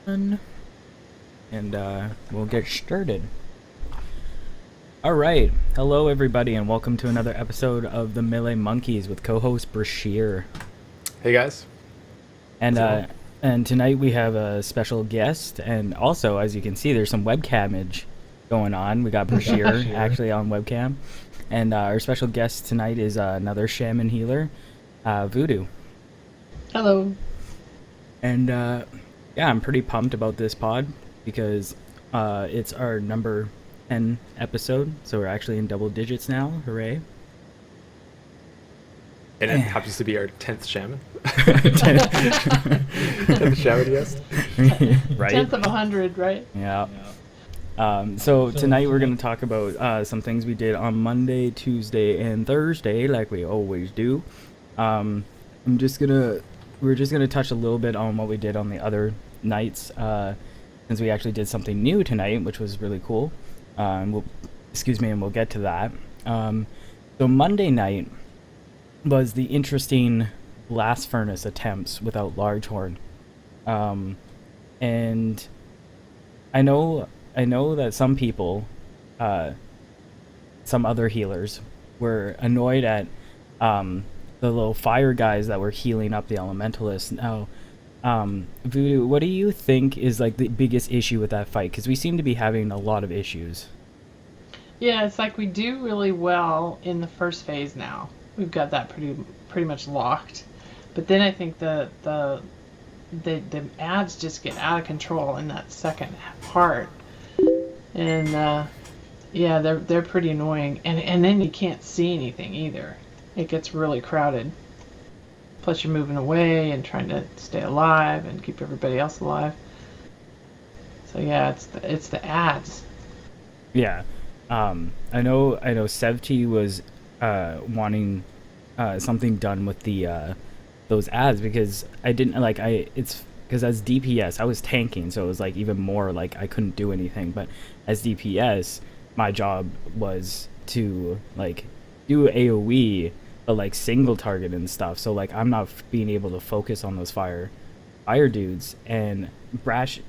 And we'll get started. All right, hello everybody, and welcome to another episode of the Melee Monkeys with co-host Brashear. Hey guys. And tonight we have a special guest, and also, as you can see, there's some webcamage going on. We got Brashear actually on webcam, and our special guest tonight is another shaman healer, Voodu. Hello. And yeah, I'm pretty pumped about this pod because it's our number 10 episode, so we're actually in double digits now. Hooray. And it happens to be our 10th shaman. 10th shaman guest. Right? 10th of 100, right? Yeah. So tonight we're going to talk about some things we did on Monday, Tuesday, and Thursday, like we always do. We're just gonna touch a little bit on what we did on the other nights, since we actually did something new tonight, which was really cool. And we'll get to that. So Monday night was the interesting blast furnace attempts without Largehorn. And I know that some people, some other healers, were annoyed at the little fire guys that were healing up the elementalists. Now, Voodu, what do you think is like the biggest issue with that fight? Because we seem to be having a lot of issues. Yeah, it's like we do really well in the first phase now. We've got that pretty much locked. But then I think the ads just get out of control in that second part. And yeah, they're pretty annoying. And then you can't see anything either. It gets really crowded. Plus you're moving away and trying to stay alive and keep everybody else alive. So yeah, it's the ads. Yeah. I know Sevti was wanting something done with the those ads, because it's because as DPS I was tanking, so it was like even more like I couldn't do anything. But as DPS, my job was to like do AoE, but like single target and stuff. So like I'm not being able to focus on those fire dudes. And Brash,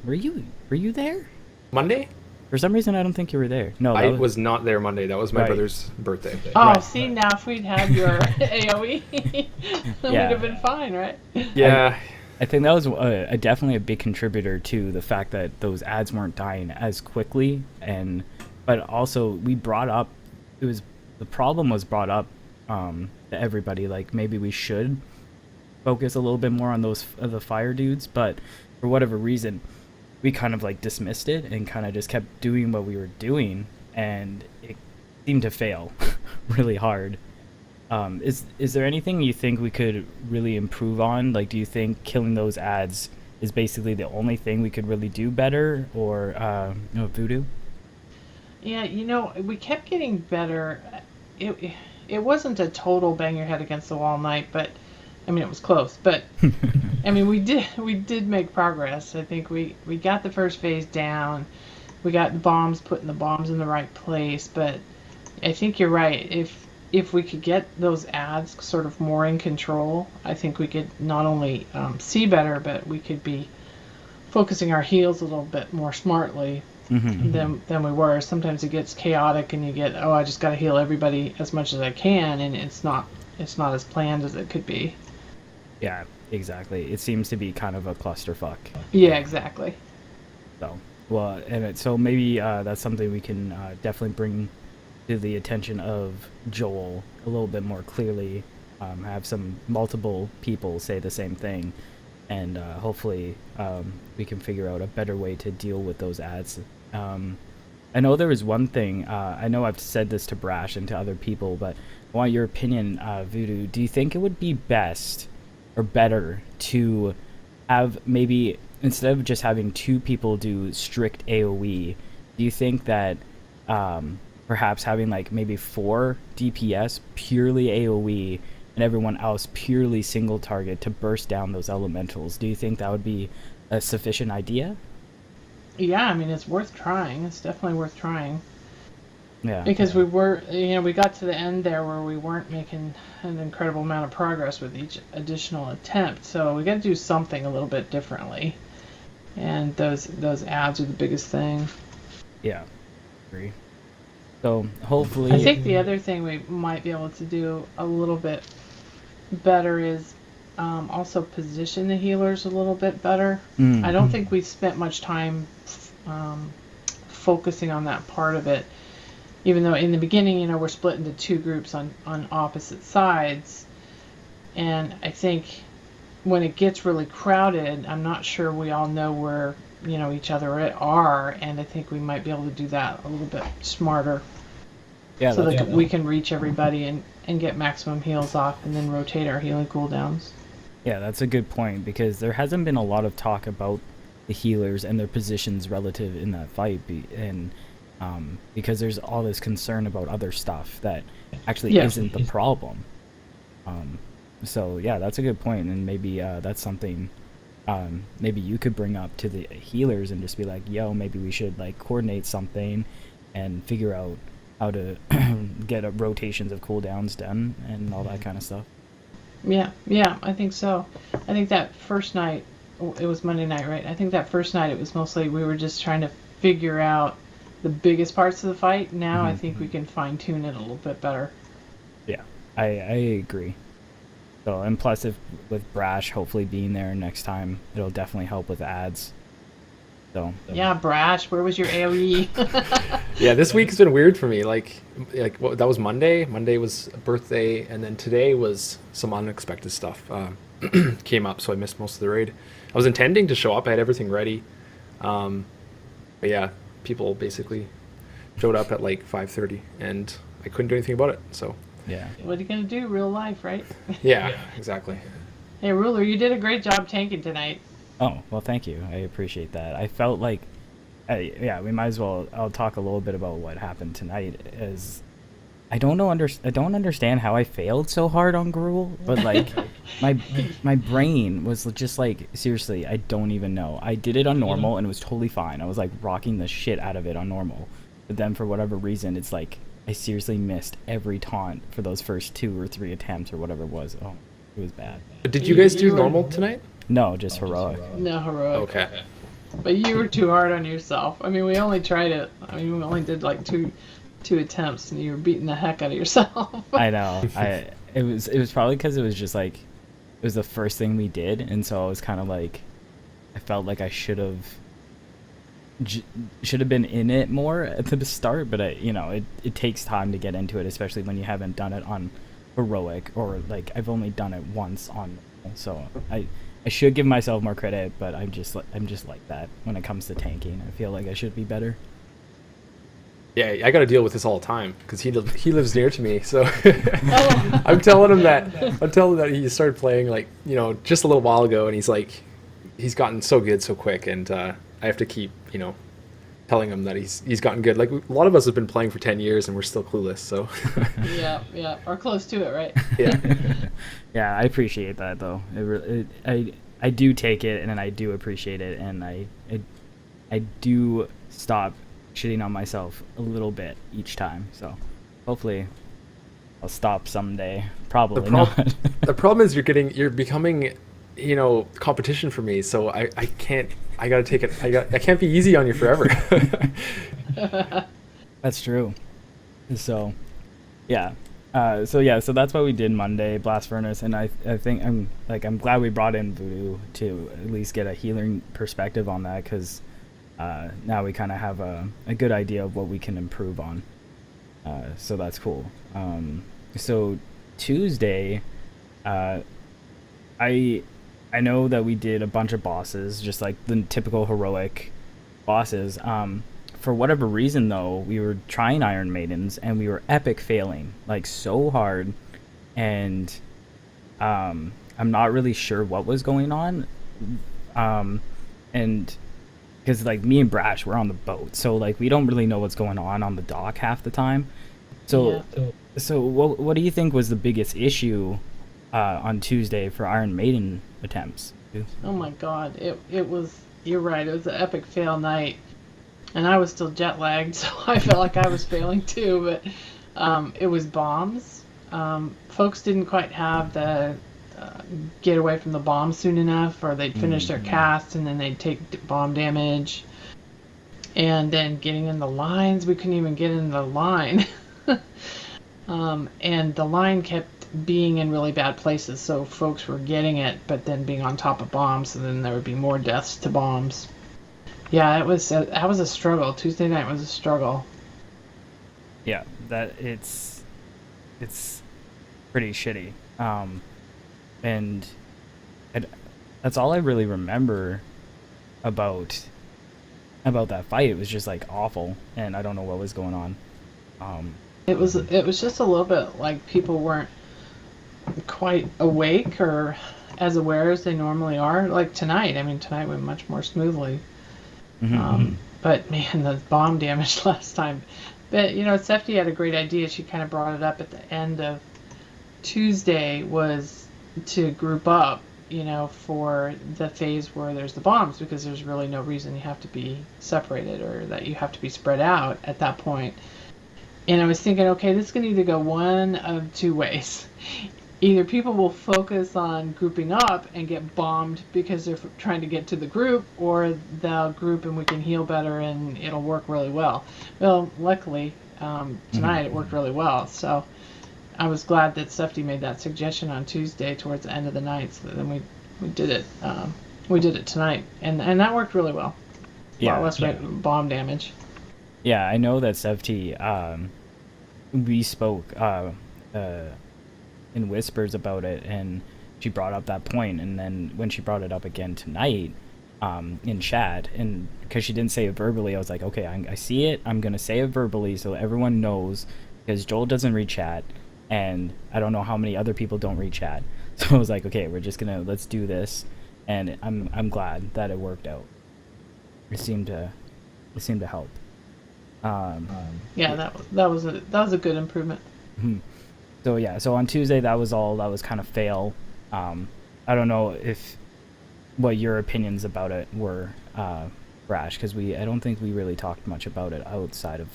were you there? Monday? For some reason, I don't think you were there. No, I was not there Monday. That was my Right. brother's birthday. Oh, Right. see, now if we'd had your AoE, we'd have been fine, right? Yeah. I think that was definitely a big contributor to the fact that those ads weren't dying as quickly, but also we brought up the problem was brought up to everybody, like maybe we should focus a little bit more on those the fire dudes, but for whatever reason we kind of like dismissed it and kind of just kept doing what we were doing, and it seemed to fail really hard. Is there anything you think we could really improve on? Like, do you think killing those ads is basically the only thing we could really do better, or Voodu? Yeah, we kept getting better. It wasn't a total bang your head against the wall night, but I mean it was close. But I mean we did make progress. I think we got the first phase down. We got putting the bombs in the right place. But I think you're right. If we could get those ads sort of more in control, I think we could not only see better, but we could be focusing our heals a little bit more smartly than we were. Sometimes it gets chaotic and you get, I just got to heal everybody as much as I can, and it's not as planned as it could be. Yeah, exactly. It seems to be kind of a clusterfuck. Yeah, exactly. So, well, so maybe that's something we can definitely bring to the attention of Joel a little bit more clearly. Have some multiple people say the same thing, and hopefully we can figure out a better way to deal with those ads. I know there was one thing, I know I've said this to Brash and to other people, but I want your opinion, Voodu. Do you think it would be best or better to have, maybe instead of just having two people do strict AoE, do you think that perhaps having like maybe 4 DPS purely AoE and everyone else purely single target to burst down those elementals, do you think that would be a sufficient idea? Yeah, I mean it's worth trying. It's definitely worth trying. Yeah. Because we got to the end there where we weren't making an incredible amount of progress with each additional attempt. So we got to do something a little bit differently. and those ads are the biggest thing. Yeah, agree. So hopefully, I think the other thing we might be able to do a little bit better is also position the healers a little bit better. I don't think we spent much time focusing on that part of it, even though in the beginning, we're split into two groups on opposite sides. And I think when it gets really crowded, I'm not sure we all know where each other are, and I think we might be able to do that a little bit smarter. yeah, So that we can reach everybody and get maximum heals off, and then rotate our healing cooldowns. yeah, that's a good point, because there hasn't been a lot of talk about the healers and their positions relative in that fight, and because there's all this concern about other stuff that actually isn't the problem. So yeah, that's a good point, and maybe that's something maybe you could bring up to the healers and just be like, yo, maybe we should like coordinate something and figure out how to get rotations of cooldowns done and all that kind of stuff. Yeah, I think so. I think that first night, it was Monday night, right? I think that first night it was mostly we were just trying to figure out the biggest parts of the fight. Now I think we can fine tune it a little bit better. Yeah, I agree. So, and plus, if with Brash hopefully being there next time, it'll definitely help with ads. So yeah, Brash, where was your AoE? Yeah, this week's been weird for me. Like that was Monday. Monday was a birthday, and then today was some unexpected stuff came up, so I missed most of the raid. I was intending to show up. I had everything ready, but yeah, people basically showed up at like 5:30, and I couldn't do anything about it. So yeah, What are you gonna do? Real life, right? yeah, Exactly. Hey, Rhuller, you did a great job tanking tonight. oh well, thank you, I appreciate that. I felt like yeah, we might as well, I'll talk a little bit about what happened tonight. As I don't understand how I failed so hard on Gruel, but like my brain was just like, seriously, I don't even know. I did it on normal and it was totally fine. I was like rocking the shit out of it on normal, but then for whatever reason, it's like I seriously missed every taunt for those first 2 or 3 attempts or whatever it was. Oh, it was bad. But did you guys do normal tonight? No, just heroic. No, heroic. Okay. But you were too hard on yourself. I mean, we only tried it. I mean, we only did like two attempts, and you were beating the heck out of yourself. I know. It was probably because it was just like it was the first thing we did, and so I was kind of like, I felt like I should have been in it more at the start, but it takes time to get into it, especially when you haven't done it on heroic, or like I've only done it once on normal. So I should give myself more credit, but I'm just like that when it comes to tanking. I feel like I should be better. Yeah, I got to deal with this all the time because he lives near to me. So I'm telling him that he started playing like just a little while ago, and he's gotten so good so quick, and I have to keep telling him that he's gotten good. Like a lot of us have been playing for 10 years and we're still clueless. So yeah, or close to it, right? Yeah. Yeah, I appreciate that though. I do take it, and I do appreciate it, and I do stop shitting on myself a little bit each time. So hopefully I'll stop someday. Probably not. The problem is you're becoming competition for me. So I gotta take it. I can't be easy on you forever. That's true. So yeah. So that's what we did Monday, Blast Furnace, and I think I'm glad we brought in Voodu to at least get a healing perspective on that, because now we kind of have a good idea of what we can improve on. So that's cool. So Tuesday, I know that we did a bunch of bosses, just like the typical heroic bosses. For whatever reason, though, we were trying Iron Maidens, and we were epic failing, like, so hard, and I'm not really sure what was going on, and because, like, me and Brash were on the boat, so, like, we don't really know what's going on the dock half the time. So what do you think was the biggest issue on Tuesday for Iron Maiden attempts? Oh my god, it was, you're right, it was an epic fail night. And I was still jet lagged, so I felt like I was failing too. But it was bombs. Folks didn't quite have the get away from the bomb soon enough, or they'd finish their cast and then they'd take bomb damage. And then getting in the lines, we couldn't even get in the line. And the line kept being in really bad places, so folks were getting it, but then being on top of bombs, and then there would be more deaths to bombs. Yeah, that was a struggle. Tuesday night was a struggle. Yeah, it's pretty shitty. And that's all I really remember about that fight. It was just like awful, and I don't know what was going on. It was just a little bit like people weren't quite awake or as aware as they normally are. Like tonight, I mean, tonight went much more smoothly. But man, the bomb damage last time. But Sefti had a great idea. She kind of brought it up at the end of Tuesday, was to group up, for the phase where there's the bombs, because there's really no reason you have to be separated or that you have to be spread out at that point. And I was thinking, okay, this can either go one of two ways. Either people will focus on grouping up and get bombed because they're trying to get to the group, or they'll group and we can heal better and it'll work really well. Well, luckily, tonight it worked really well. So I was glad that Sefti made that suggestion on Tuesday towards the end of the night, so then we did it. We did it tonight, and that worked really well. Yeah, less bomb damage. Yeah, I know that Sefti, we spoke in whispers about it, and she brought up that point, and then when she brought it up again tonight in chat, and because she didn't say it verbally, I was like, okay, I see it, I'm gonna say it verbally so everyone knows, because Joel doesn't read chat, and I don't know how many other people don't read chat. So I was like, okay, let's do this, and I'm glad that it worked out. It seemed to help. Yeah, that was a good improvement. So yeah, so on Tuesday that was kind of fail. I don't know what your opinions about it were, Brash, because I don't think we really talked much about it outside of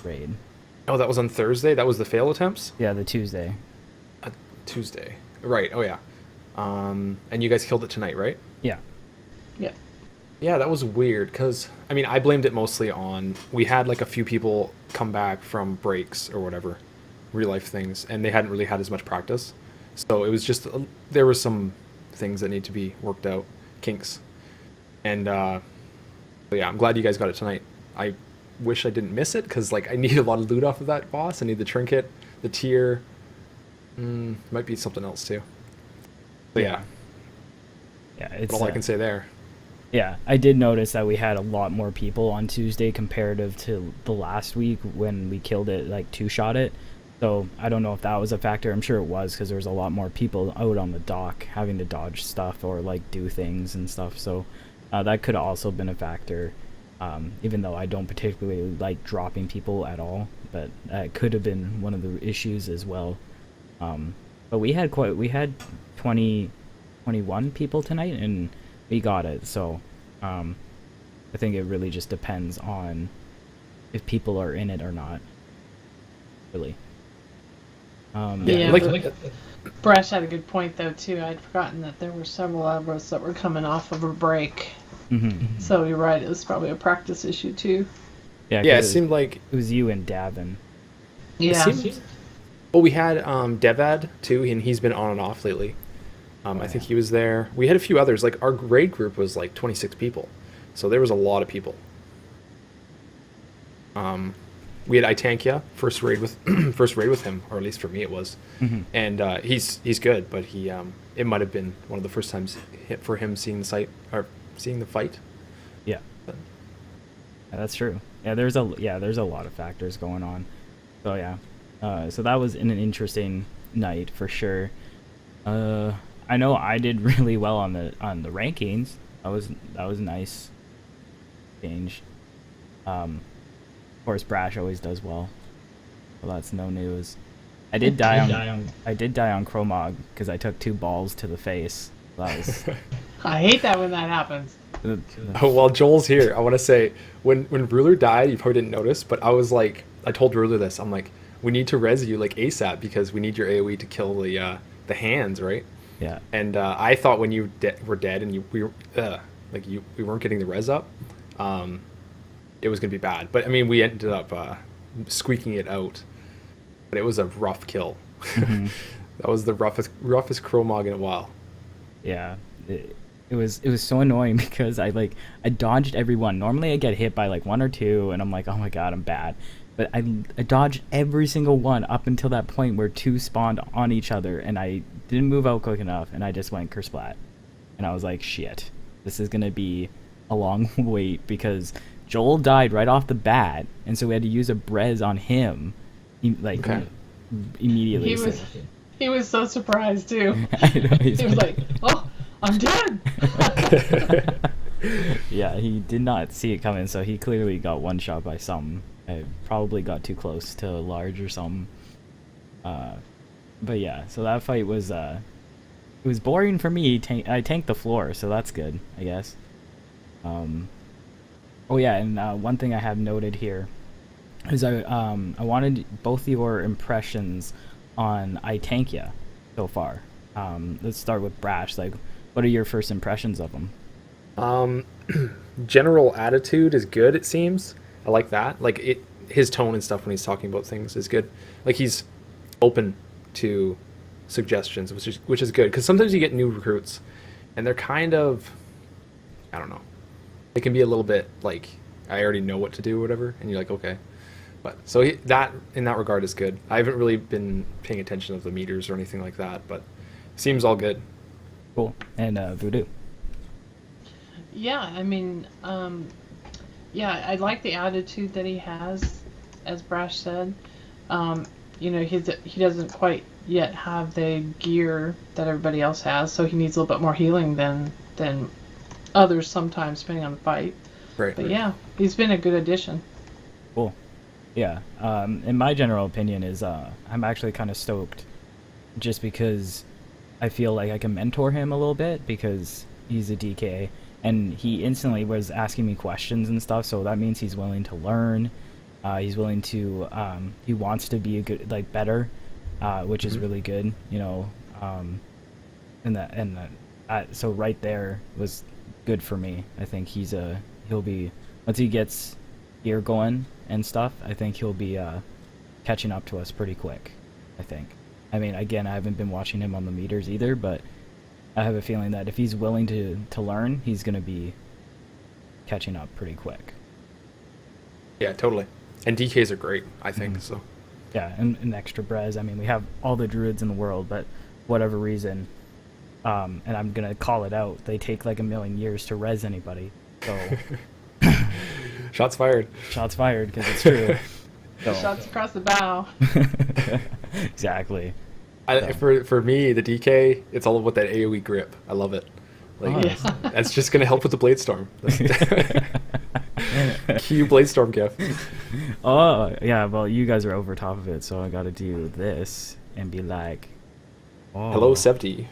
raid. Oh, that was on Thursday? That was the fail attempts? Yeah, the Tuesday. Tuesday. Right, oh yeah. And you guys killed it tonight, right? Yeah. Yeah. Yeah, that was weird, because, I mean, I blamed it mostly on, we had like a few people come back from breaks or whatever, real life things, and they hadn't really had as much practice. So it was just, there were some things that need to be worked out, kinks. And, yeah, I'm glad you guys got it tonight. I wish I didn't miss it, because, like, I need a lot of loot off of that boss. I need the trinket, the tier, might be something else too. But yeah. Yeah, it's all I can say there. Yeah, I did notice that we had a lot more people on Tuesday comparative to the last week when we killed it, like two-shot it. So I don't know if that was a factor. I'm sure it was, because there was a lot more people out on the dock having to dodge stuff or like do things and stuff. So that could have also been a factor, even though I don't particularly like dropping people at all. But that could have been one of the issues as well. But we had 21 people tonight, and we got it. So I think it really just depends on if people are in it or not, really. Yeah, Brash had a good point though too. I'd forgotten that there were several of us that were coming off of a break. So you're right, it was probably a practice issue too. Yeah, it seemed like it was you and Davin. Yeah. Well, we had Devad too, and he's been on and off lately. I think he was there. We had a few others. Like, our raid group was like 26 people, so there was a lot of people. We had Itankia first raid with him, or at least for me it was. And he's good, but he it might have been one of the first times for him seeing the fight. Yeah. Yeah, that's true. Yeah, there's a lot of factors going on. So yeah, so that was an interesting night for sure. I know I did really well on the rankings. That was nice. Change. Of course, Brash always does well. Well, that's no news. I did die on Chromog because I took 2 balls to the face. That was. I hate that when that happens. Oh, while Joel's here, I want to say when Rhuller died, you probably didn't notice, but I was like, I told Rhuller this. I'm like, we need to res you like ASAP because we need your AOE to kill the hands, right? Yeah. And I thought when you were dead and we weren't getting the res up, it was gonna be bad. But I mean, we ended up squeaking it out. But it was a rough kill. Mm-hmm. That was the roughest Chromog in a while. Yeah. It was so annoying because I dodged everyone. Normally I get hit by like one or two and I'm like, oh my god, I'm bad. But I dodged every single one up until that point where two spawned on each other and I didn't move out quick enough and I just went kersplat. And I was like, shit, this is gonna be a long wait because Joel died right off the bat, and so we had to use a brez on him, immediately. He was so surprised too. I know, He was like, "Oh, I'm dead." Yeah, he did not see it coming, so he clearly got one shot by something. I probably got too close to large or something. But yeah, so that fight was it was boring for me. I tanked the floor, so that's good, I guess. Oh yeah, and one thing I have noted here is I wanted both your impressions on I Tank Ya so far. Let's start with Brash. Like, what are your first impressions of him? General attitude is good, it seems. I like that. Like his tone and stuff when he's talking about things is good. Like he's open to suggestions, which is good, because sometimes you get new recruits and they're kind of, I don't know, it can be a little bit like, I already know what to do or whatever, and you're like, okay. But so that in that regard is good. I haven't really been paying attention to the meters or anything like that, but seems all good. Cool. And Voodu. Yeah, I mean, yeah, I like the attitude that he has, as Brash said. You know, he doesn't quite yet have the gear that everybody else has, so he needs a little bit more healing than others sometimes, depending on the fight. Right. But yeah, he's been a good addition. Cool. Yeah. And my general opinion is I'm actually kind of stoked just because I feel like I can mentor him a little bit because he's a DK and he instantly was asking me questions and stuff, so that means he's willing to learn. He's willing to he wants to be a good, like, better, which is really good, you know. So right there was good for me. I think he'll be, once he gets gear going and stuff, I think he'll be catching up to us pretty quick, I think. I mean, again, I haven't been watching him on the meters either, but I have a feeling that if he's willing to learn, he's going to be catching up pretty quick. Yeah, totally. And DKs are great, I think. So. Yeah, and extra brez. I mean, we have all the druids in the world, but whatever reason, and I'm going to call it out, they take like a million years to res anybody. So Shots fired. Shots fired, because it's true. So. Shots across the bow. Exactly. For me, the DK, it's all about that AoE grip. I love it. Like, Yeah. That's just going to help with the Bladestorm. Cue Bladestorm gif. Oh, yeah, well, you guys are over top of it, so I gotta do this and be like, oh. Hello, Sevti.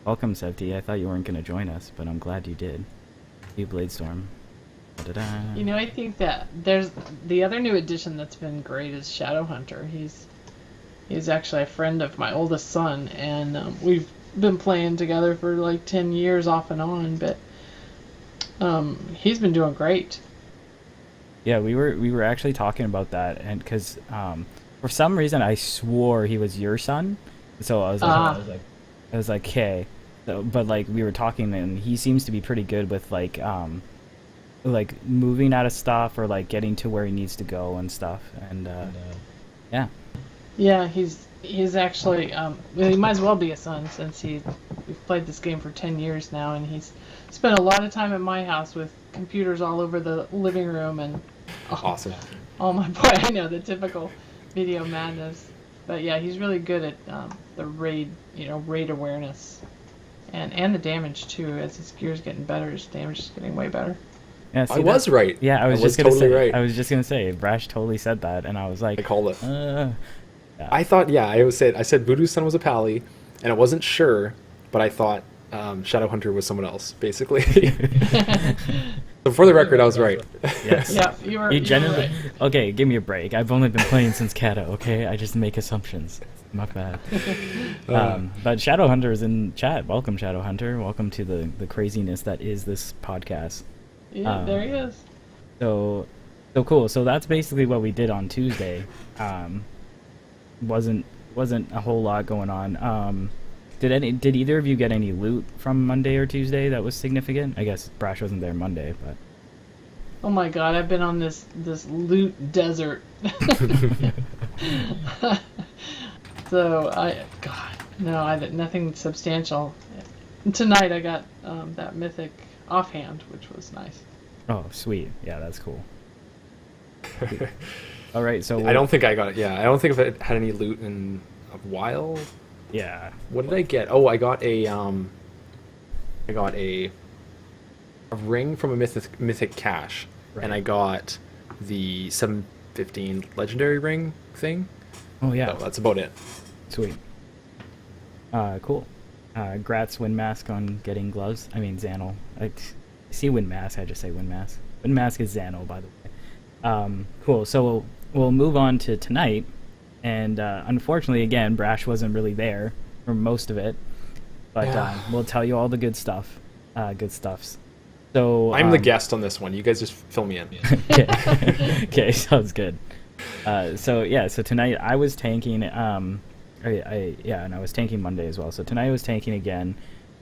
Welcome, Sevti. I thought you weren't gonna join us, but I'm glad you did. You Bladestorm. Da-da-da. You know, I think that there's the other new addition that's been great is Shadowhunter. He's actually a friend of my oldest son, and we've been playing together for like 10 years off and on, but he's been doing great. Yeah, we were actually talking about that, and because for some reason I swore he was your son, so I was like, okay, so, but like we were talking, and he seems to be pretty good with like moving out of stuff or like getting to where he needs to go and stuff, and yeah. Yeah, he's actually he might as well be a son since we've played this game for 10 years now, and he's spent a lot of time at my house with computers all over the living room and awesome. Oh my boy, I know the typical video madness, but yeah, he's really good at the raid awareness and the damage too. As his gear's getting better, his damage is getting way better. Yeah, see, I was right. Yeah, I was just totally gonna say. right. I was just gonna say. Brash totally said that, and I was like, I called it. Yeah. I thought, I said Voodu's son was a pally, and I wasn't sure, but I thought Shadowhunter was someone else, basically. So for the record, I was right. Yes. Yeah, you were Right. right. Okay, give me a break. I've only been playing since Kata. Okay, I just make assumptions. My bad. But Shadow Hunter is in chat. Welcome, Shadow Hunter. Welcome to the craziness that is this podcast. Yeah, there he is. So cool. So that's basically what we did on Tuesday. Wasn't a whole lot going on. Did either of you get any loot from Monday or Tuesday that was significant? I guess Brash wasn't there Monday, but. Oh my God, I've been on this loot desert. So nothing substantial. Tonight I got that mythic offhand, which was nice. Oh, sweet. Yeah, that's cool. All right, so I don't think I got it. Yeah, I don't think I've had any loot in a while. Yeah. What did I get? Oh, I got a ring from a mythic cache, Right. and I got the 715 legendary ring thing. Oh yeah. So that's about it. Sweet. Cool. Grats Windmask on getting gloves. I mean Xanol. I see Windmask. I just say Windmask. Windmask is Xanol, by the way. Cool. So we'll move on to tonight. And unfortunately, again, Brash wasn't really there for most of it. But Yeah. we'll tell you all the good stuff. Good stuffs. So I'm the guest on this one. You guys just fill me in. Okay, sounds good. So tonight I was tanking. And I was tanking Monday as well. So tonight I was tanking again.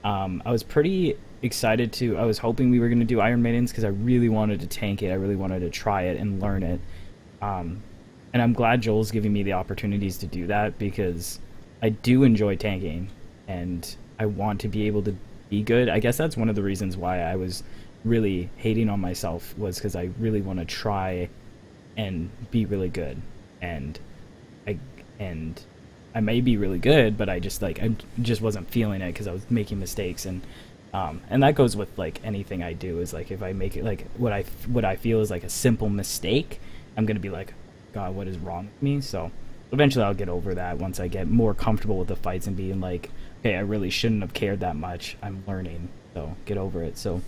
I was pretty excited I was hoping we were going to do Iron Maidens because I really wanted to tank it. I really wanted to try it and learn it. And I'm glad Joel's giving me the opportunities to do that because I do enjoy tanking and I want to be able to be good. I guess that's one of the reasons why I was really hating on myself was because I really want to try and be really good. And I may be really good, but I just wasn't feeling it because I was making mistakes and that goes with like anything I do is like if I make it like what I feel is like a simple mistake, I'm gonna be like, God, what is wrong with me? So eventually I'll get over that once I get more comfortable with the fights and being like, okay, I really shouldn't have cared that much. I'm learning, so get over it. So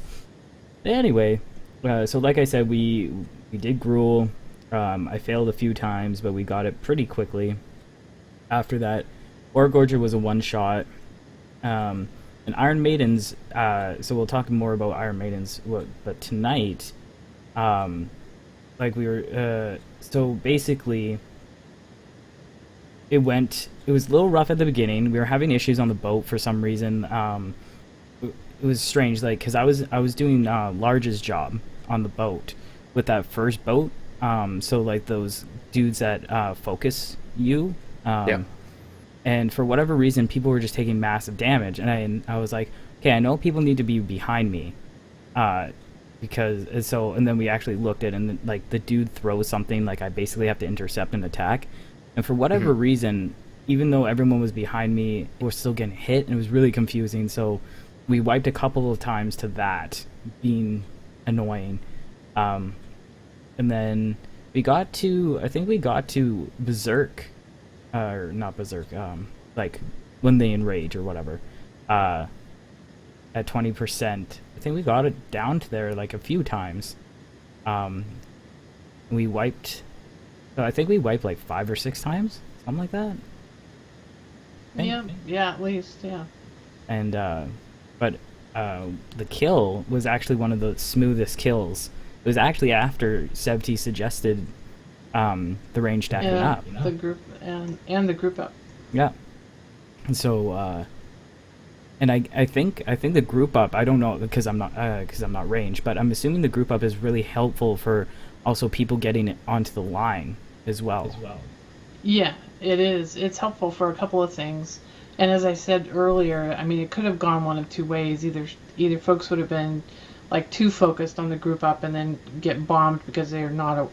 anyway, so like I said, we did Gruul. I failed a few times, but we got it pretty quickly. After that, Orgorger was a one-shot. And Iron Maidens, so we'll talk more about Iron Maidens, but tonight, so basically, it was a little rough at the beginning. We were having issues on the boat for some reason. It was strange, like, because I was doing Large's job on the boat with that first boat. So like those dudes that focus you. Yeah. And for whatever reason, people were just taking massive damage, and I was like, okay, I know people need to be behind me, and then we actually looked at it, and like the dude throws something, like I basically have to intercept an attack, and for whatever reason, even though everyone was behind me, we're still getting hit, and it was really confusing. So we wiped a couple of times to that being annoying, and then I think we got to Berserk. Or not Berserk, like when they enrage or whatever, at 20%. I think we got it down to there like a few times. We wiped, I think we wiped like 5 or 6 times, something like that. Yeah, at least, yeah. And but the kill was actually one of the smoothest kills. It was actually after Sevti suggested the range stacking up. The group and the group up. Yeah. And so and I think the group up, I don't know because I'm not ranged, but I'm assuming the group up is really helpful for also people getting it onto the line as well. Yeah, it is. It's helpful for a couple of things. And as I said earlier, I mean, it could have gone one of two ways. Either folks would have been like too focused on the group up and then get bombed because they're not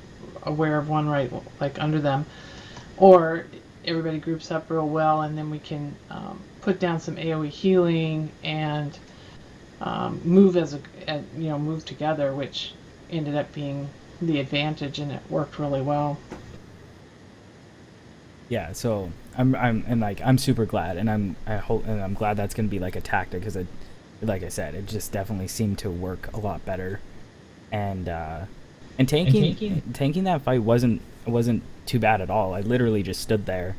aware of one right like under them, or everybody groups up real well and then we can put down some AoE healing and move move together, which ended up being the advantage, and it worked really well. Yeah, so I'm super glad, and I'm glad that's going to be like a tactic because it, like I said, it just definitely seemed to work a lot better, and tanking that fight wasn't too bad at all. I literally just stood there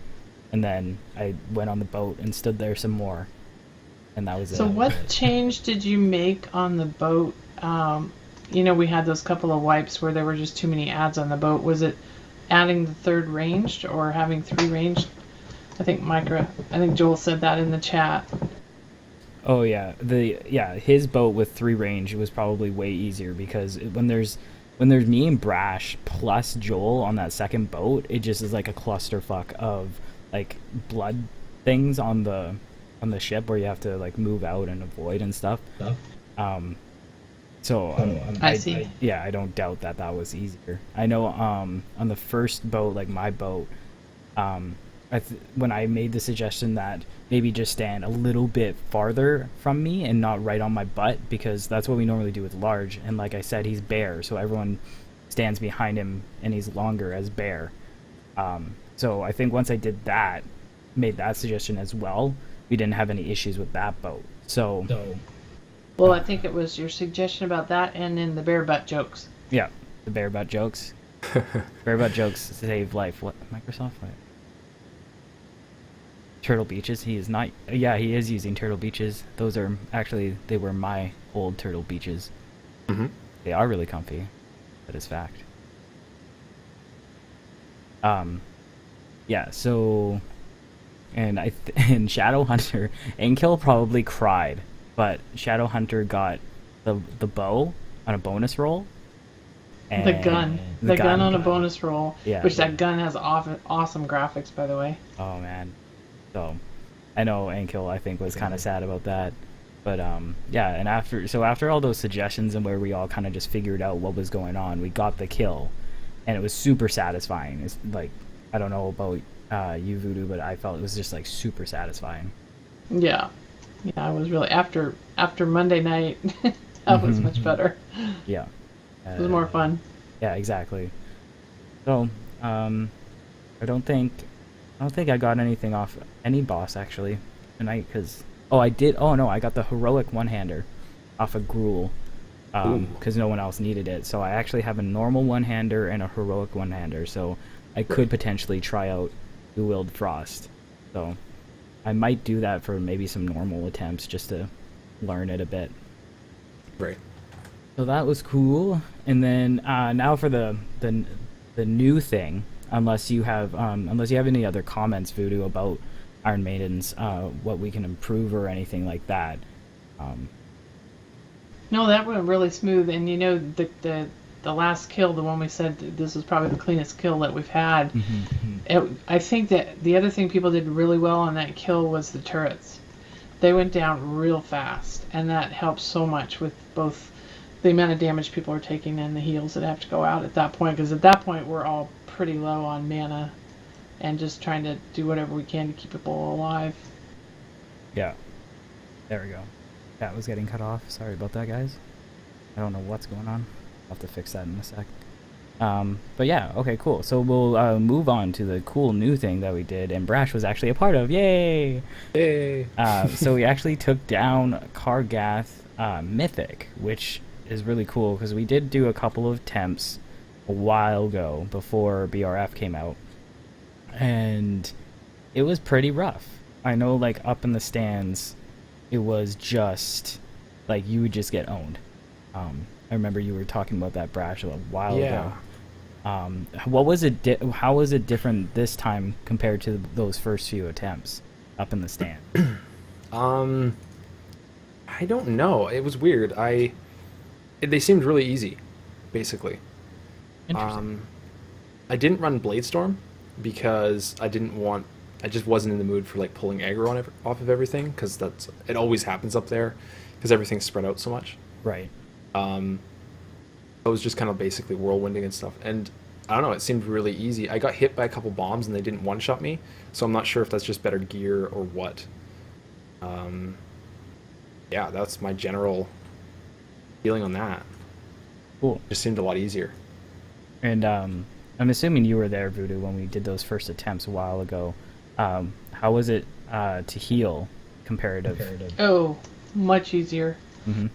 and then I went on the boat and stood there some more, and that was it. So what change did you make on the boat? We had those couple of wipes where there were just too many ads on the boat. Was it adding the third ranged or having 3 ranged? I think Joel said that in the chat. Oh yeah, his boat with 3 range was probably way easier because when there's me and Brash plus Joel on that second boat, it just is like a clusterfuck of like blood things on the ship where you have to like move out and avoid and stuff. I see. I don't doubt that was easier. I know on the first boat, like my boat, when I made the suggestion that maybe just stand a little bit farther from me and not right on my butt, because that's what we normally do with large, and like I said, he's bear, so everyone stands behind him and he's longer as bear. So I think once I did that, made that suggestion as well, we didn't have any issues with that boat. So Well, I think it was your suggestion about that and then the bear butt jokes. yeah, the bear butt jokes. Bear butt jokes save life. What, Microsoft? What? Turtle Beaches. He is not. Yeah, he is using Turtle Beaches. Those are actually, they were my old Turtle Beaches. Mm-hmm. They are really comfy. That is fact. Yeah. So, and and Shadow Hunter and Kill probably cried, but Shadow Hunter got the bow on a bonus roll. And The gun on a bonus roll. Yeah. Which that gun has awesome graphics, by the way. Oh man. So I know Ankil, I think, was kind of sad about that, but yeah. And after all those suggestions and where we all kind of just figured out what was going on, we got the kill, and it was super satisfying. It's like, I don't know about you, Voodu, but I felt it was just like super satisfying. Yeah, I was really after Monday night. That was much better. Yeah. It was more fun. Yeah, exactly. So I don't think I got anything off any boss actually tonight, because I did. Oh no, I got the heroic one-hander off of Gruul because no one else needed it. So I actually have a normal one-hander and a heroic one-hander. So I could potentially try out Dual Frost. So I might do that for maybe some normal attempts just to learn it a bit. Right. So that was cool. And then now for the new thing. Unless you have any other comments, Voodu, about Iron Maidens, what we can improve or anything like that. No, that went really smooth. And the last kill, the one we said this was probably the cleanest kill that we've had. I think that the other thing people did really well on that kill was the turrets. They went down real fast, and that helps so much with both the amount of damage people are taking and the heals that have to go out at that point. Because at that point, we're all pretty low on mana and just trying to do whatever we can to keep people alive. Yeah. There we go. That was getting cut off. Sorry about that, guys. I don't know what's going on. I'll have to fix that in a sec. But yeah, okay, cool. So we'll move on to the cool new thing that we did, and Brash was actually a part of. Yay! Yay! So we actually took down Kargath Mythic, which is really cool because we did do a couple of attempts a while ago before BRF came out, and it was pretty rough. I know, like, up in the stands, it was just like you would just get owned. I remember you were talking about that, Brash, a while ago. What was it? How was it different this time compared to those first few attempts up in the stand? I don't know. It was weird. They seemed really easy, basically. Interesting. I didn't run Bladestorm because I just wasn't in the mood for like pulling aggro off of everything, because it always happens up there because everything's spread out so much. Right. I was just kind of basically whirlwinding and stuff, and I don't know, it seemed really easy. I got hit by a couple bombs and they didn't one-shot me, so I'm not sure if that's just better gear or what. Yeah, that's my general feeling on that. Cool. Just seemed a lot easier. And I'm assuming you were there, Voodu, when we did those first attempts a while ago. How was it to heal comparative? Oh, much easier. Mm-hmm.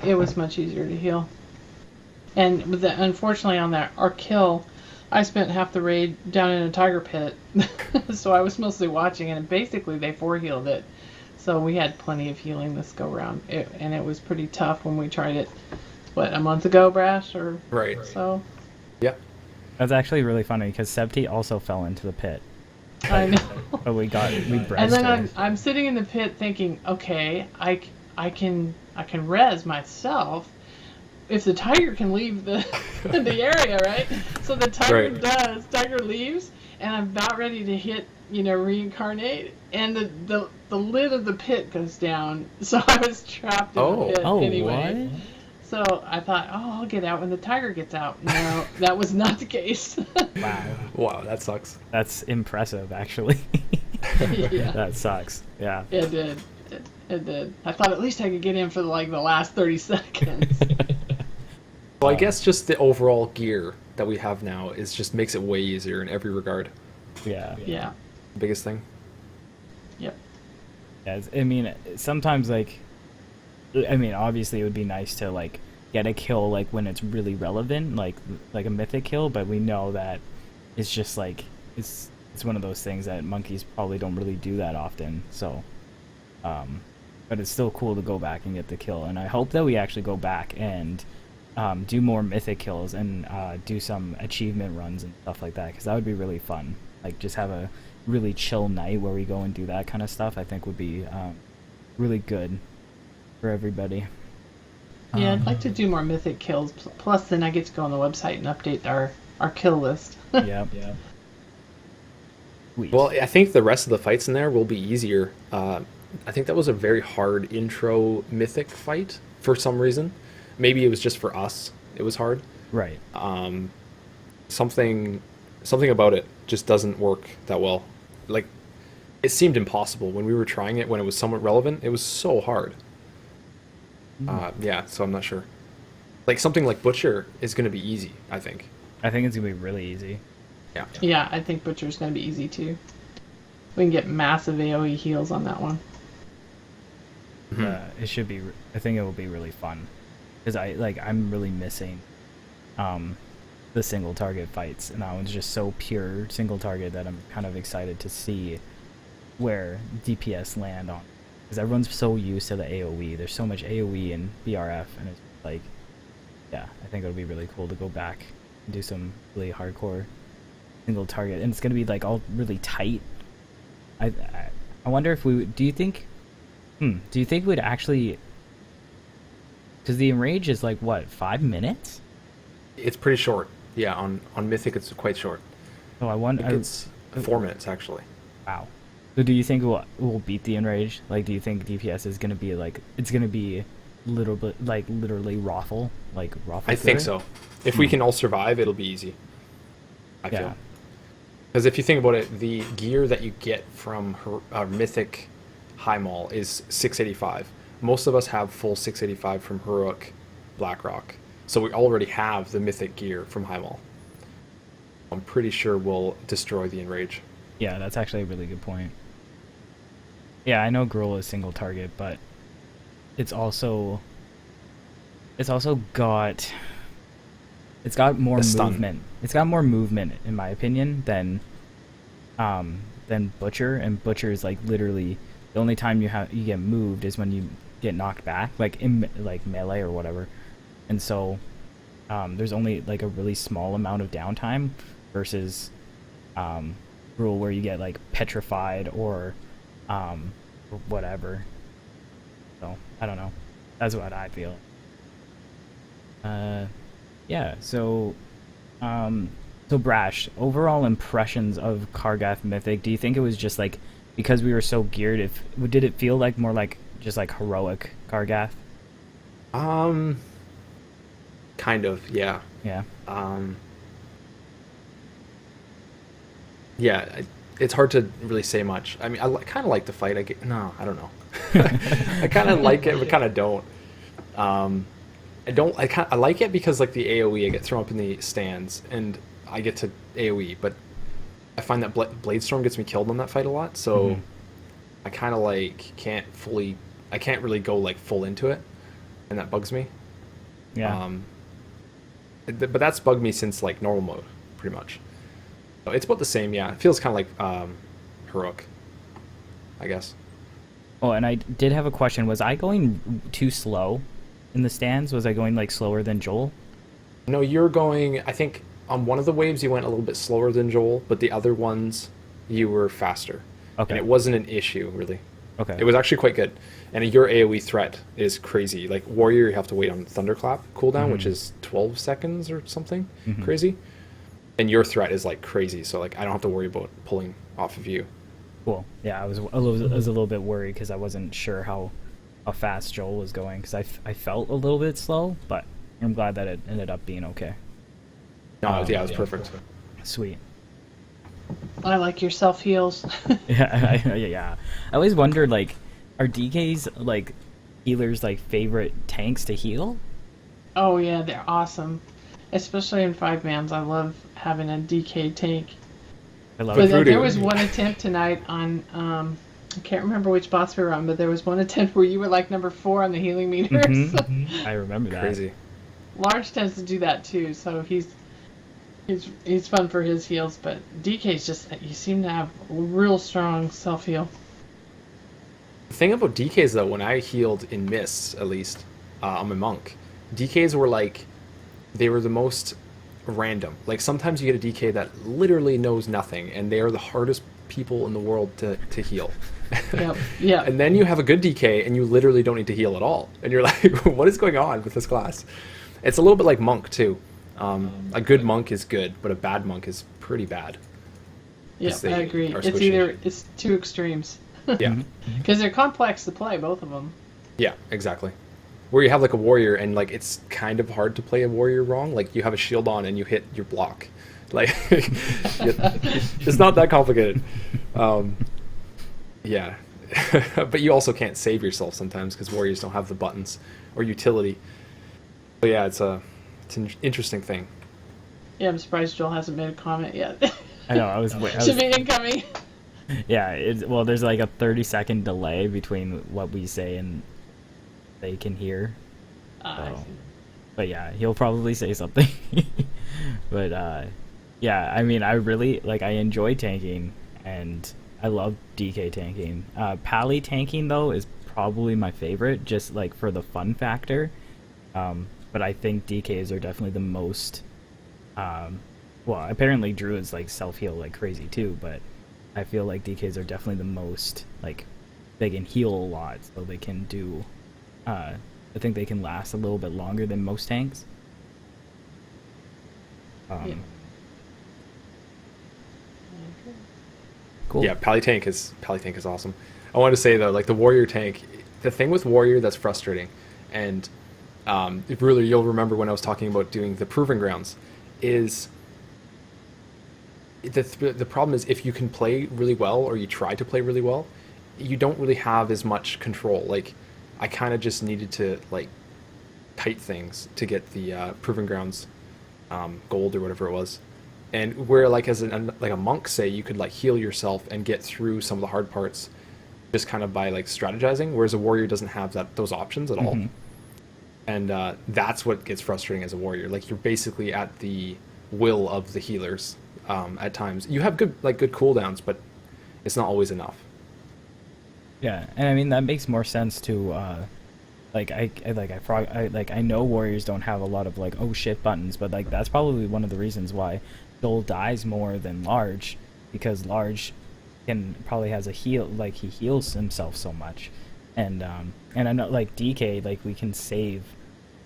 It was much easier to heal. And unfortunately on our kill, I spent half the raid down in a tiger pit, so I was mostly watching, and basically they four-healed it. So we had plenty of healing this go-round, and it was pretty tough when we tried it, what, a month ago, Brash? Or Right. so? Yeah. That's actually really funny because Septi also fell into the pit. I know. But we And brezzed then her. I'm sitting in the pit thinking, okay, I can res myself if the tiger can leave the the area, right? So the tiger Right. does. Tiger leaves, and I'm about ready to hit, reincarnate, and the lid of the pit goes down. So I was trapped in the pit Oh, anyway. what? So I thought, I'll get out when the tiger gets out. No, that was not the case. Wow. Wow, that sucks. That's impressive, actually. Yeah. That sucks. Yeah. It did. It did. I thought at least I could get in for the last 30 seconds. Well, I guess just the overall gear that we have now is just makes it way easier in every regard. Yeah. Yeah. Biggest thing. Yep. Yeah, I mean, sometimes obviously it would be nice to get a kill when it's really relevant, like a mythic kill, but we know that it's just it's one of those things that monkeys probably don't really do that often. So, but it's still cool to go back and get the kill, and I hope that we actually go back and do more mythic kills and do some achievement runs and stuff like that, because that would be really fun. Just have a really chill night where we go and do that kind of stuff. I think would be really good for everybody. Yeah, I'd like to do more mythic kills. Plus, then I get to go on the website and update our kill list. Yep. Yeah. Well, I think the rest of the fights in there will be easier. I think that was a very hard intro mythic fight for some reason. Maybe it was just for us. It was hard. Right. Something about it just doesn't work that well. It seemed impossible when we were trying it when it was somewhat relevant. It was so hard. Yeah, so I'm not sure. Something like Butcher is going to be easy, I think. I think it's gonna be really easy. Yeah. Yeah, I think Butcher's going to be easy too. We can get massive AoE heals on that one. It should be. I think it will be really fun, because I'm really missing the single target fights, and that one's just so pure single target that I'm kind of excited to see where DPS land on, because everyone's so used to the AoE. There's so much AoE in BRF, and it's yeah, I think it'll be really cool to go back and do some really hardcore single target, and it's gonna be all really tight. I wonder if we would. Do you think we'd actually? Because the enrage is what, 5 minutes? It's pretty short. Yeah, on Mythic it's quite short. Oh, I wonder. It's 4 minutes actually. Wow. So do you think we'll beat the enrage? Do you think DPS is gonna be it's gonna be little bit literally raffle raffle? I think so. If we can all survive, it'll be easy. I feel. Because if you think about it, the gear that you get from Mythic High Mall is 685. Most of us have full 685 from Heroic Blackrock. So we already have the Mythic gear from High Mall. I'm pretty sure we'll destroy the Enrage. Yeah, that's actually a really good point. Yeah, I know Gruul is single target, but it's also got more movement. It's got more movement, in my opinion, than Butcher. And Butcher is literally the only time you get moved is when you get knocked back, in melee or whatever. And so there's only a really small amount of downtime versus Gruul, where you get petrified or whatever. So I don't know. That's what I feel. Yeah. So Brash, overall impressions of Kargath Mythic. Do you think it was just because we were so geared? Did it feel more just heroic Kargath? Kind of, yeah. Yeah. Yeah, it's hard to really say much. I mean, I kind of like the fight. I don't know. I kind of like it, but kind of don't. I like it because the AoE, I get thrown up in the stands and I get to AoE, but I find that Bladestorm gets me killed on that fight a lot, so I kind of can't really go full into it, and that bugs me. Yeah. But that's bugged me since normal mode, pretty much. It's about the same, yeah. It feels kind of like heroic, I guess. Oh, and I did have a question. Was I going too slow in the stands? Was I going like slower than Joel? No, you're going. I think on one of the waves you went a little bit slower than Joel, but the other ones you were faster, Okay. and it wasn't an issue really. Okay. It was actually quite good. And your AoE threat is crazy. Like Warrior, you have to wait on Thunderclap cooldown, which is 12 seconds or something crazy. And your threat is like crazy, so like I don't have to worry about pulling off of you. Cool. Yeah, I was a little bit worried because I wasn't sure how fast Joel was going because I felt a little bit slow, but I'm glad that it ended up being okay. No, yeah, it was perfect. Sweet. I like your self heals. Yeah. I always wondered, like, are DK's like healers like favorite tanks to heal? Oh yeah, they're awesome, especially in 5-mans. I love having a DK tank. I love But it. there was one attempt tonight on I can't remember which boss we were on, but there was one attempt where you were like number 4 on the healing meters. I remember that. Crazy. Large tends to do that too, so he's fun for his heals, but DK's just, you seem to have real strong self heal. The thing about DKs though, when I healed in mists, at least, I'm a monk. DKs were like, they were the most random. Like sometimes you get a DK that literally knows nothing, and they are the hardest people in the world to heal. Yep. Yeah. And then you have a good DK, and you literally don't need to heal at all. And you're like, what is going on with this class? It's a little bit like monk too. A good monk is good, but a bad monk is pretty bad. Yeah, I agree. are It's squishy. it's two extremes. Yeah. Because they're complex to play, both of them. Yeah, exactly. Where you have like a warrior and like it's kind of hard to play a warrior wrong. Like you have a shield on and you hit your block. Like it's not that complicated. Yeah. But you also can't save yourself sometimes because warriors don't have the buttons or utility. So yeah, it's an interesting thing. Yeah, I'm surprised Joel hasn't made a comment yet. I know. I was Should be incoming. yeah. Well, there's like a 30-second delay between what we say and they can hear. I So. see. But yeah, he'll probably say something. But yeah, I mean, I really like. I enjoy tanking, and I love DK tanking. Pally tanking though is probably my favorite, just like for the fun factor. But I think DKs are definitely the most. Well, apparently Druids like self heal like crazy too, but I feel like DKs are definitely the most like they can heal a lot, so they can do. I think they can last a little bit longer than most tanks. Yeah. Cool. Yeah, Pally tank is awesome. I wanted to say though, like the warrior tank, the thing with warrior that's frustrating, and if really you'll remember when I was talking about doing the proving grounds, is the problem is if you can play really well or you try to play really well, you don't really have as much control. Like I kind of just needed to like tight things to get the proving grounds gold or whatever it was. And where like as like a monk, say, you could like heal yourself and get through some of the hard parts just kind of by like strategizing, whereas a warrior doesn't have those options at all. And that's what gets frustrating as a warrior. Like you're basically at the will of the healers at times. You have good cooldowns, but it's not always enough. Yeah, and I mean that makes more sense to I know warriors don't have a lot of like oh shit buttons, but like that's probably one of the reasons why Joel dies more than Large, because Large can probably has a heal, like he heals himself so much, and I know like DK, like we can save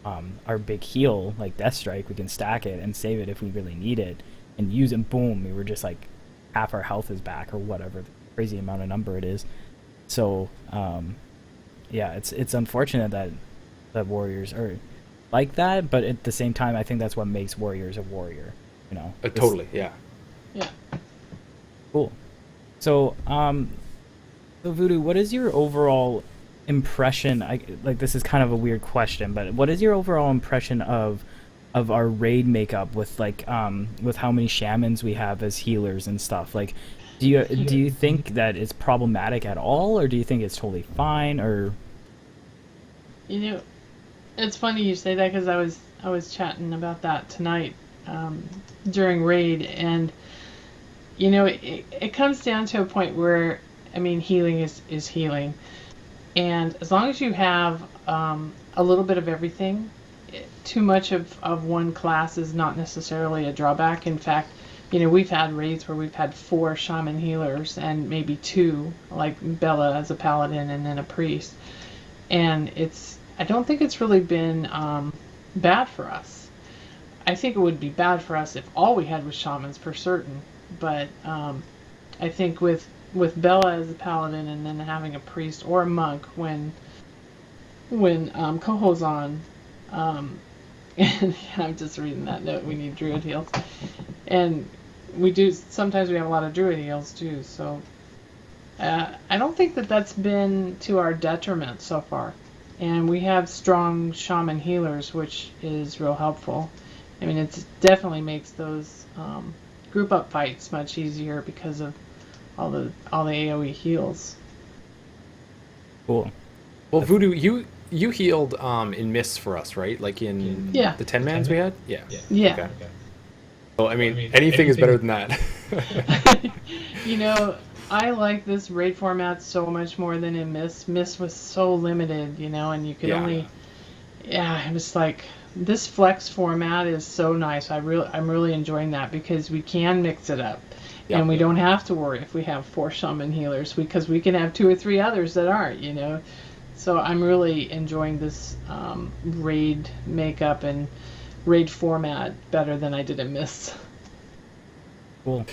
our big heal like Death Strike, we can stack it and save it if we really need it and use it. Boom, we were just like half our health is back or whatever the crazy amount of number it is. So yeah, it's unfortunate that warriors are like that, but at the same time, I think that's what makes warriors a warrior. You know, Totally, yeah. Yeah. Cool. So, so Voodoo, what is your overall impression? Like this is kind of a weird question, but what is your overall impression of our raid makeup with like with how many shamans we have as healers and stuff? Like, do you think that it's problematic at all, or do you think it's totally fine? Or You know, it's funny you say that because I was chatting about that tonight during raid, and you know, it comes down to a point where, I mean, healing is healing. And as long as you have a little bit of everything, too much of one class is not necessarily a drawback. In fact, you know, we've had raids where we've had 4 shaman healers and maybe 2, like Bella as a paladin and then a priest. And I don't think it's really been bad for us. I think it would be bad for us if all we had was shamans for certain. But I think with Bella as a paladin and then having a priest or a monk when Coho's on, and I'm just reading that note. We need druid heals, and we do sometimes we have a lot of druid heals too. So I don't think that's been to our detriment so far, and we have strong shaman healers, which is real helpful. I mean, it definitely makes those group up fights much easier because of all the AoE heals. Cool. Well, Voodoo, you healed in Mists for us, right? Like in the 10 mans we had? Yeah. Okay. Well, I mean, anything is better than that. You know, I like this raid format so much more than in Mist. Mist was so limited, you know, and you could only... Yeah, it was like... This flex format is so nice. I'm really enjoying that because we can mix it up. And we don't have to worry if we have 4 shaman healers because we can have 2 or 3 others that aren't, you know. So I'm really enjoying this raid makeup and raid format better than I did in Mists. Cool.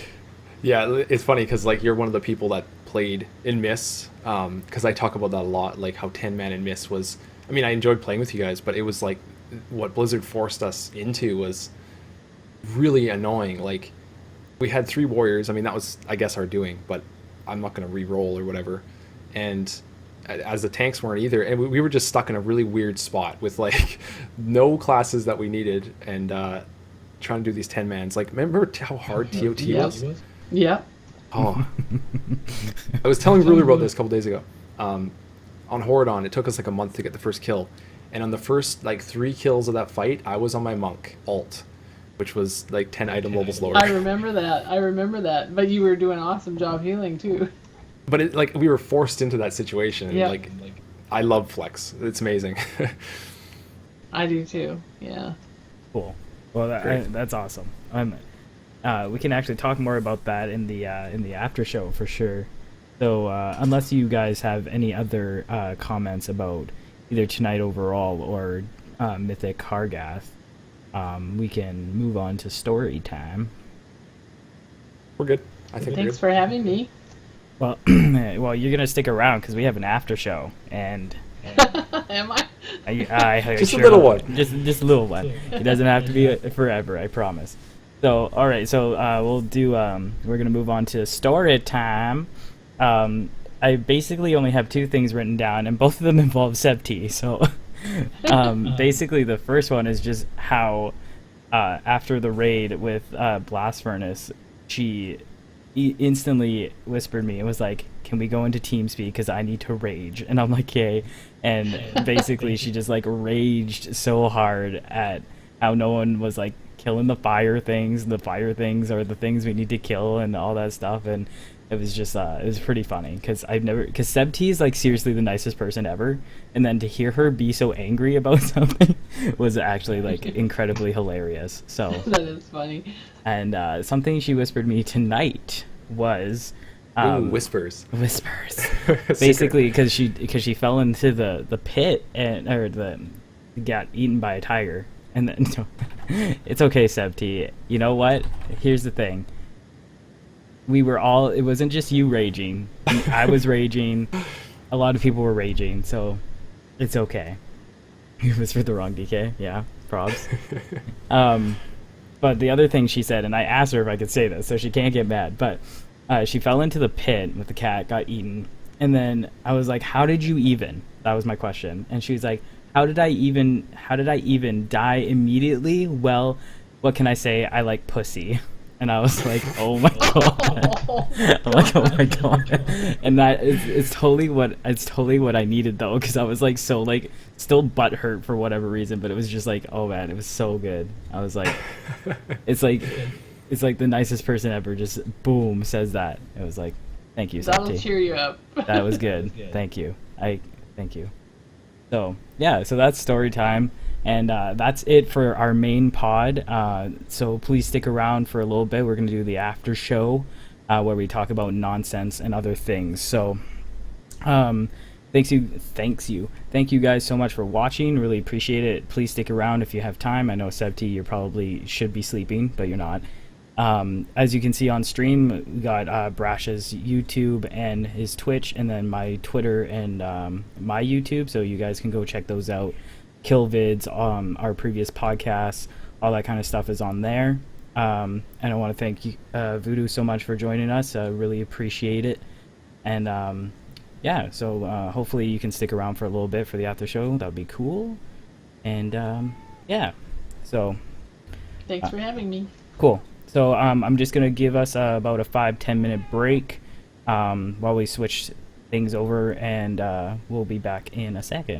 Yeah, it's funny because like you're one of the people that played in Mists because I talk about that a lot, like how 10 man in Mists was. I mean, I enjoyed playing with you guys, but it was like what Blizzard forced us into was really annoying. Like we had 3 warriors. I mean, that was I guess our doing, but I'm not going to re-roll or whatever. And as the tanks weren't either, and we were just stuck in a really weird spot with like no classes that we needed and trying to do these 10 mans. Like remember how hard TOT was? Yeah. Oh, I was telling Rhuller about this a couple days ago. On Horadon, it took us like a month to get the first kill, and on the first like 3 kills of that fight, I was on my monk alt, which was like 10 item levels lower. I remember that. But you were doing an awesome job healing too. But it, like we were forced into that situation. And, like I love flex. It's amazing. I do too. Yeah. Cool. Well, that's awesome. We can actually talk more about that in the after show for sure. So unless you guys have any other comments about either tonight overall or Mythic Kargath, we can move on to story time. We're good. I think. Thanks for having me. Well, well, you're gonna stick around because we have an after show, and am I? I just sure a little will. one. Just a little one. It doesn't have to be forever, I promise. So, all right. So we'll do. We're gonna move on to story time. I basically only have 2 things written down, and both of them involve Septi. So, basically, the first one is just how after the raid with Blast Furnace, she instantly whispered me. It was like, "Can we go into TeamSpeak? Because I need to rage." And I'm like, "Okay." And basically, she just like raged so hard at how no one was like killing the fire things. The fire things are the things we need to kill, and all that stuff. And it was just it was pretty funny because Seb T is like seriously the nicest person ever, and then to hear her be so angry about something was actually like incredibly hilarious. So that is funny. And something she whispered me tonight was whispers. Basically, because she fell into the pit got eaten by a tiger, and then it's okay, Seb T. You know what? Here's the thing. We were all. It wasn't just you raging. I was raging. A lot of people were raging, so it's okay. You whispered the wrong DK. Yeah, probs. But the other thing she said, and I asked her if I could say this, so she can't get mad, but she fell into the pit with the cat, got eaten, and then I was like, "How did you even?" That was my question, and she was like, "How did I even die immediately?" Well, what can I say? I like pussy. And I was like, "Oh my god!" I'm like, "Oh my god!" And that it's totally what I needed though, because I was like so like still butthurt for whatever reason, but it was just like, oh man, it was so good. I was like, it's like It's like the nicest person ever. Just boom says that. It was like, thank you, That'll Septi. cheer you up. That was good. Thank you. Thank you. So yeah, so that's story time, and that's it for our main pod. So please stick around for a little bit. We're gonna do the after show, where we talk about nonsense and other things. So, thank you guys so much for watching. Really appreciate it. Please stick around if you have time. I know Septi, you probably should be sleeping, but you're not. As you can see on stream, we got Brash's YouTube and his Twitch, and then my Twitter and my YouTube, so you guys can go check those out. Kill vids, our previous podcasts, all that kind of stuff is on there. And I want to thank you, Voodu, so much for joining us. Really appreciate it. And yeah, so hopefully you can stick around for a little bit for the after show. That would be cool. And yeah, so Thanks for having me. cool. So I'm just gonna give us about a 5-10 minute break while we switch things over, and we'll be back in a second.